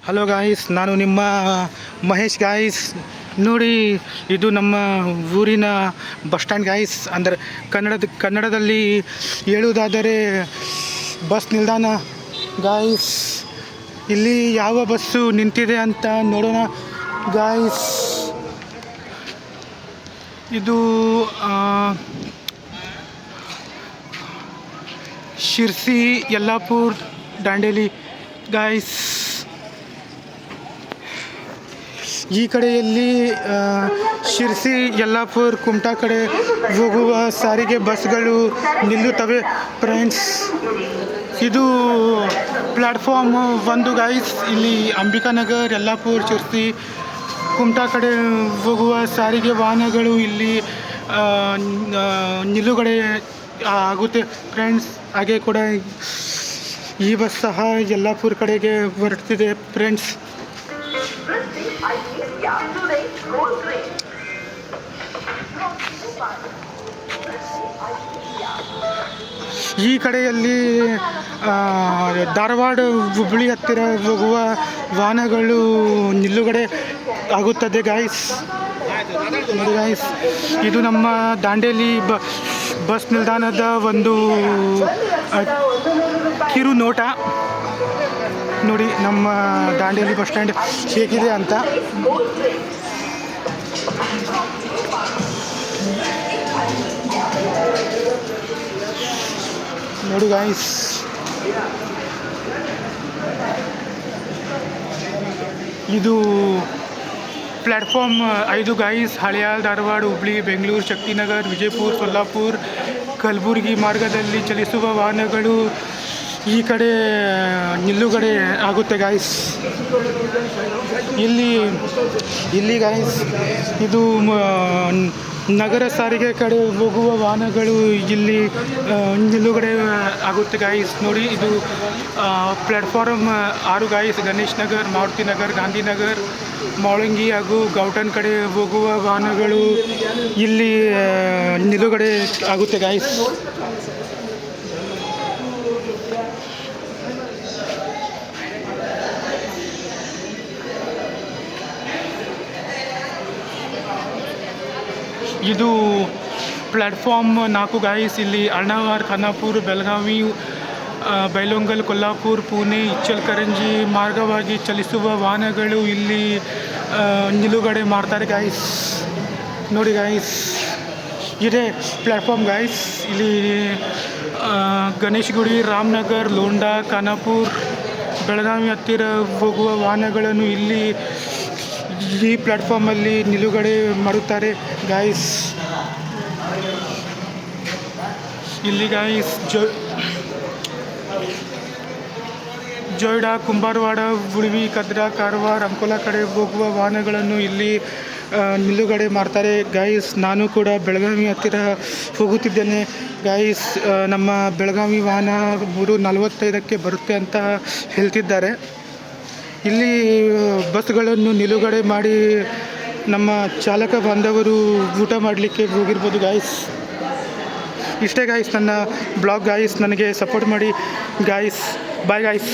Hello guys, ನಾನು ನಿಮ್ಮ Mahesh guys. ನೋಡಿ, ಇದು ನಮ್ಮ ಊರಿನ ಬಸ್ ಸ್ಟ್ಯಾಂಡ್ ಗಾಯ್ಸ್. ಅಂದರೆ ಕನ್ನಡದಲ್ಲಿ ಹೇಳುವುದಾದರೆ ಬಸ್ ನಿಲ್ದಾಣ ಗಾಯ್ಸ್. ಇಲ್ಲಿ ಯಾವ ಬಸ್ಸು ನಿಂತಿದೆ ಅಂತ ನೋಡೋಣ ಗಾಯ್ಸ್. ಇದು ಶಿರ್ಸಿ, ಯಲ್ಲಾಪುರ, ದಾಂಡೇಲಿ ಗಾಯ್ಸ್. ಈ ಕಡೆಯಲ್ಲಿ ಶಿರ್ಸಿ, ಯಲ್ಲಾಪುರ, ಕುಮಟಾ ಕಡೆ ಹೋಗುವ ಸಾರಿಗೆ ಬಸ್ಗಳು ನಿಲ್ಲುತ್ತವೆ ಫ್ರೆಂಡ್ಸ್. ಇದು ಪ್ಲ್ಯಾಟ್ಫಾರ್ಮ್ 1 ಗಾಯ್ಸ್. ಇಲ್ಲಿ ಅಂಬಿಕಾನಗರ್, ಯಲ್ಲಾಪುರ, ಶಿರ್ಸಿ, ಕುಮಟಾ ಕಡೆ ಹೋಗುವ ಸಾರಿಗೆ ವಾಹನಗಳು ಇಲ್ಲಿ ನಿಲುಗಡೆ ಆಗುತ್ತೆ ಫ್ರೆಂಡ್ಸ್. ಹಾಗೆ ಕೂಡ ಈ ಬಸ್ ಸಹ ಯಲ್ಲಾಪುರ ಕಡೆಗೆ ಹೊರಡ್ತಿದೆ ಫ್ರೆಂಡ್ಸ್. ಈ ಕಡೆಯಲ್ಲಿ ಧಾರವಾಡ, ಹುಬ್ಬಳ್ಳಿ ಹತ್ತಿರ ಹೋಗುವ ವಾಹನಗಳು ನಿಲುಗಡೆ ಆಗುತ್ತದೆ ಗಾಯ್ಸ್. ನೋಡಿ ಗಾಯ್ಸ್, ಇದು ನಮ್ಮ ದಾಂಡೇಲಿ ಬಸ್ ನಿಲ್ದಾಣದ ಒಂದು ಕಿರು ನೋಟ. ನೋಡಿ ನಮ್ಮ ದಾಂಡೇಲಿ ಬಸ್ ಸ್ಟ್ಯಾಂಡ್ ಹೇಗಿದೆ ಅಂತ. ನೋಡಿ ಗಾಯ್ಸ್, ಇದು ಪ್ಲ್ಯಾಟ್ಫಾರ್ಮ್ 5 ಗಾಯ್ಸ್. ಹಳಿಯಾಳ, ಧಾರವಾಡ, ಹುಬ್ಳಿ, ಬೆಂಗಳೂರು, ಶಕ್ತಿನಗರ್, ವಿಜಯಪುರ, ಸೊಲ್ಲಾಪುರ, ಕಲಬುರಗಿ ಮಾರ್ಗದಲ್ಲಿ ಚಲಿಸುವ ವಾಹನಗಳು ಈ ಕಡೆ ನಿಲುಗಡೆ ಆಗುತ್ತೆ ಗಾಯ್ಸ್. ಇಲ್ಲಿ ಗಾಯ್ಸ್, ಇದು ನಗರ ಸಾರಿಗೆ ಕಡೆ ಹೋಗುವ ವಾಹನಗಳು ಇಲ್ಲಿ ನಿಲುಗಡೆ ಆಗುತ್ತೆ ಗಾಯ್ಸ್. ನೋಡಿ, ಇದು ಪ್ಲ್ಯಾಟ್ಫಾರ್ಮ್ 6 ಗಾಯ್ಸ್. ಗಣೇಶ್ ನಗರ್, ಮಾರುತಿ ನಗರ್, ಗಾಂಧಿನಗರ್, ಮಾಳಂಗಿ ಹಾಗೂ ಗೌಟನ್ ಕಡೆ ಹೋಗುವ ವಾಹನಗಳು ಇಲ್ಲಿ ನಿಲುಗಡೆ ಆಗುತ್ತೆ ಗಾಯ್ಸ್. ಇದು ಪ್ಲ್ಯಾಟ್ಫಾರ್ಮ್ 4 ಗಾಯ್ಸ್. ಇಲ್ಲಿ ಅಳ್ನಾವರ, ಖಾನಾಪುರ, ಬೆಳಗಾವಿ, ಬೈಲೊಂಗಲ್, ಕೊಲ್ಲಾಪುರ, ಪುಣೆ, ಇಚ್ಚಲಕರಂಜಿ ಮಾರ್ಗವಾಗಿ ಚಲಿಸುವ ವಾಹನಗಳು ಇಲ್ಲಿ ನಿಲುಗಡೆ ಮಾಡ್ತಾರೆ ಗಾಯ್ಸ್. ನೋಡಿ ಗಾಯ್ಸ್, ಇದೇ ಪ್ಲ್ಯಾಟ್ಫಾರ್ಮ್ ಗಾಯ್ಸ್. ಇಲ್ಲಿ ಗಣೇಶಗುಡಿ, ರಾಮನಗರ್, ಲೋಂಡಾ, ಖಾನಾಪುರ, ಬೆಳಗಾವಿ ಹತ್ತಿರ ಹೋಗುವ ವಾಹನಗಳನ್ನು ಇಲ್ಲಿ ಈ ಪ್ಲ್ಯಾಟ್ಫಾರ್ಮಲ್ಲಿ ನಿಲುಗಡೆ ಮಾಡುತ್ತಾರೆ ಗಾಯ್ಸ್. ಇಲ್ಲಿ ಗಾಯ್ಸ್ ಜೊಯ್ಡಾ, ಕುಂಬಾರವಾಡ, ಉಳ್ವಿ, ಕದ್ರಾ, ಕಾರವಾರ, ಅಂಕೋಲಾ ಕಡೆ ಹೋಗುವ ವಾಹನಗಳನ್ನು ಇಲ್ಲಿ ನಿಲುಗಡೆ ಮಾಡ್ತಾರೆ ಗಾಯ್ಸ್. ನಾನು ಕೂಡ ಬೆಳಗಾವಿ ಹತ್ತಿರ ಹೋಗುತ್ತಿದ್ದೇನೆ ಗಾಯ್ಸ್. ನಮ್ಮ ಬೆಳಗಾವಿ ವಾಹನ 3:45ಕ್ಕೆ ಬರುತ್ತೆ ಅಂತ ಹೇಳ್ತಿದ್ದಾರೆ. ಇಲ್ಲಿ ಬಸ್ಗಳನ್ನು ನಿಲುಗಡೆ ಮಾಡಿ ನಮ್ಮ ಚಾಲಕ ಬಾಂಧವರು ಊಟ ಮಾಡಲಿಕ್ಕೆ ಹೋಗಿರ್ಬೋದು ಗಾಯ್ಸ್. ಇಷ್ಟೇ ಗಾಯ್ಸ್ ನನ್ನ ಬ್ಲಾಗ್ ಗಾಯ್ಸ್. ನನಗೆ ಸಪೋರ್ಟ್ ಮಾಡಿ ಗಾಯ್ಸ್. Bye guys.